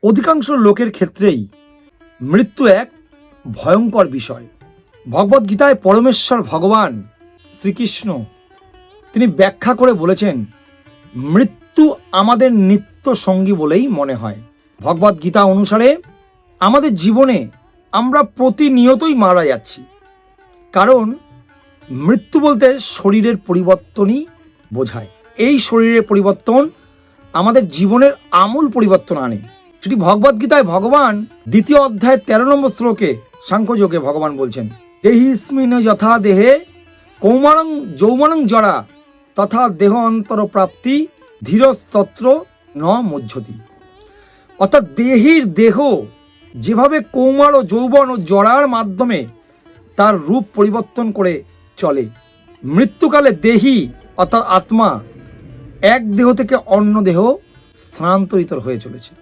অধিকাংশ লোকের ক্ষেত্রেই মৃত্যু এক ভয়ঙ্কর বিষয়। ভগবদ্গীতায় পরমেশ্বর ভগবান শ্রীকৃষ্ণ তিনি ব্যাখ্যা করে বলেছেন, মৃত্যু আমাদের নিত্য সঙ্গী বলেই মনে হয়। ভগবদ্গীতা অনুসারে আমাদের জীবনে আমরা প্রতিনিয়তই মারা যাচ্ছি, কারণ মৃত্যু বলতে শরীরের পরিবর্তনই বোঝায়। এই শরীরের পরিবর্তন আমাদের জীবনের আমূল পরিবর্তন আনে। সেটি ভগবদ্গীতায় ভগবান 2 অধ্যায় 13 নম্বর শ্লোকে সাংখ্যযোগে ভগবান বলছেন, দেহিস্মিন যথা দেহে কৌমারং যৌবনং জরা তথা দেহ অন্তর প্রাপ্তি ধীরস্তত্র ন মুহ্যতি। অর্থাৎ দেহীর দেহ যেভাবে কৌমার ও যৌবন ও জরার মাধ্যমে তার রূপ পরিবর্তন করে চলে, মৃত্যুকালে দেহী অর্থাৎ আত্মা এক দেহ থেকে অন্য দেহ স্থানান্তরিত হয়ে চলেছে।